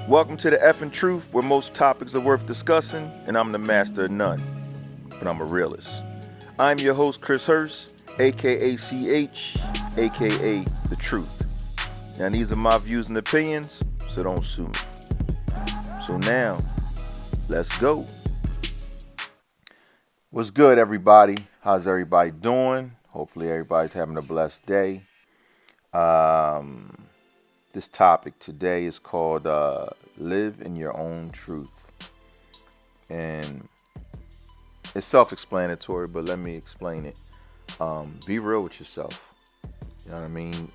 Welcome to theFNtruth, where most topics are worth discussing, and I'm the master of none, but I'm a realist. I'm your host, Chris Hurst, aka CH, aka The Truth. Now, these are my views and opinions, so don't sue me. So now, let's go. What's good, everybody? How's everybody doing? Hopefully, everybody's having a blessed day. This topic today is called Live in Your Own Truth. And it's self-explanatory, but let me explain it. Be real with yourself. You know what I mean?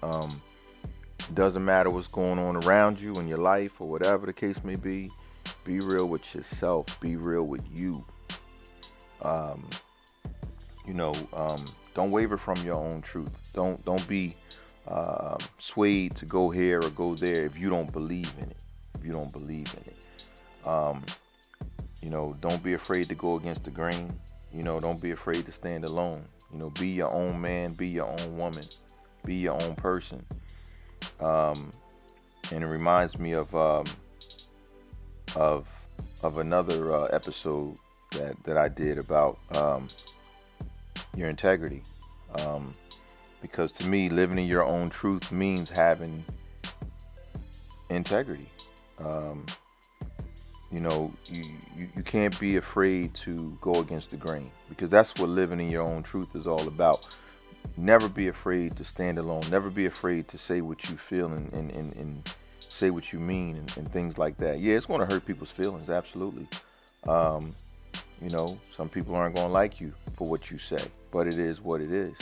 It doesn't matter what's going on around you in your life or whatever the case may be. Be real with yourself. Be real with you. Don't waver from your own truth. Don't be swayed to go here or go there if you don't believe in it. Don't be afraid to go against the grain. Don't be afraid to stand alone. Be your own man, be your own woman, be your own person. And it reminds me of another episode that I did about your integrity. Because to me, living in your own truth means having integrity. You can't be afraid to go against the grain, because that's what living in your own truth is all about. Never be afraid to stand alone. Never be afraid to say what you feel and say what you mean and things like that. Yeah, it's going to hurt people's feelings, absolutely. Some people aren't going to like you for what you say, but it is what it is.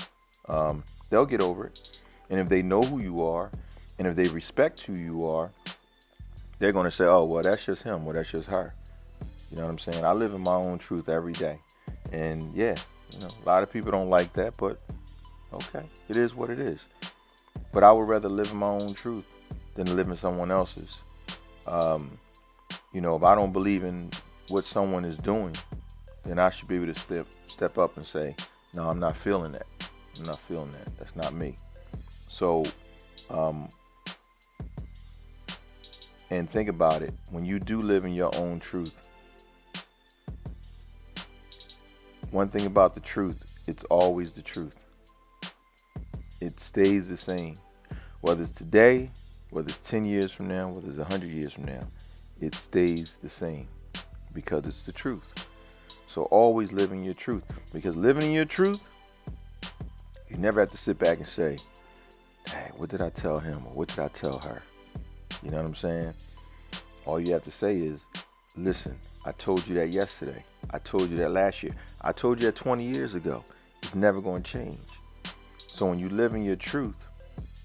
They'll get over it. And if they know who you are, and if they respect who you are, they're going to say, oh, well, that's just him, well, that's just her. You know what I'm saying? I live in my own truth every day. And yeah, a lot of people don't like that, but okay, it is what it is. But I would rather live in my own truth than live in someone else's. If I don't believe in what someone is doing, then I should be able to step up and say, no, I'm not feeling that. I'm not feeling that. That's not me. So, and think about it. When you do live in your own truth, one thing about the truth, it's always the truth. It stays the same. Whether it's today, whether it's 10 years from now, whether it's 100 years from now, it stays the same because it's the truth. So always live in your truth, because living in your truth, you never have to sit back and say, hey, what did I tell him or what did I tell her? You know what I'm saying? All you have to say is, listen, I told you that yesterday. I told you that last year. I told you that 20 years ago. It's never going to change. So when you live in your truth,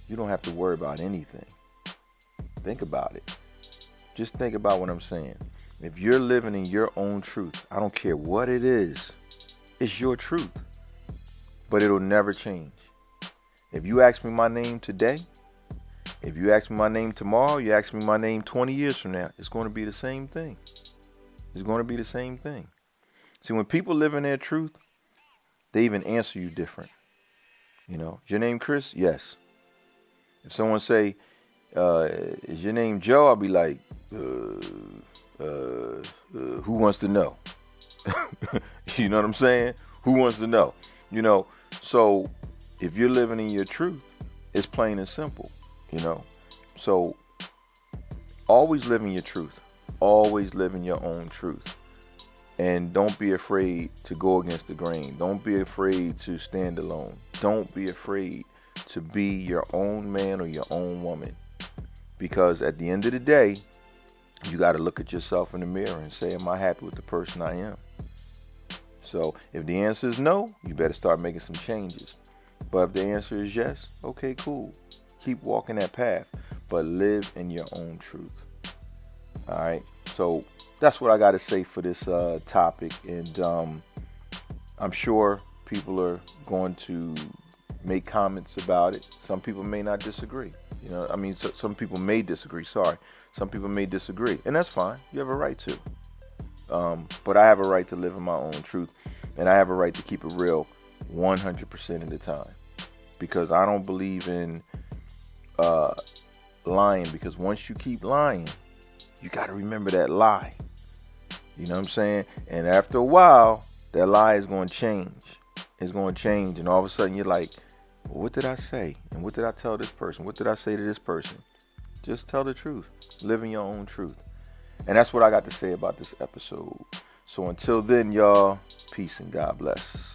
you don't have to worry about anything. Think about it. Just think about what I'm saying. If you're living in your own truth, I don't care what it is, it's your truth. But it'll never change. If you ask me my name today, if you ask me my name tomorrow, you ask me my name 20 years from now, it's going to be the same thing. It's going to be the same thing. See, when people live in their truth, they even answer you different. Is your name Chris? Yes. If someone say, is your name Joe? I'll be like, who wants to know? You know what I'm saying? Who wants to know? So if you're living in your truth, it's plain and simple, So always live in your truth. Always live in your own truth. And don't be afraid to go against the grain. Don't be afraid to stand alone. Don't be afraid to be your own man or your own woman. Because at the end of the day, you got to look at yourself in the mirror and say, am I happy with the person I am? So if the answer is no, you better start making some changes. But if the answer is yes, okay, cool. Keep walking that path, but live in your own truth. All right. So that's what I got to say for this topic. And I'm sure people are going to make comments about it. Some people may not disagree. Some people may disagree. Some people may disagree. And that's fine. You have a right to. But I have a right to live in my own truth, and I have a right to keep it real 100% of the time, because I don't believe in lying, because once you keep lying, you got to remember that lie. You know what I'm saying? And after a while, that lie is going to change. It's going to change. And all of a sudden, you're like, well, what did I say? And what did I tell this person? What did I say to this person? Just tell the truth. Live in your own truth. And that's what I got to say about this episode. So until then, y'all, peace and God bless.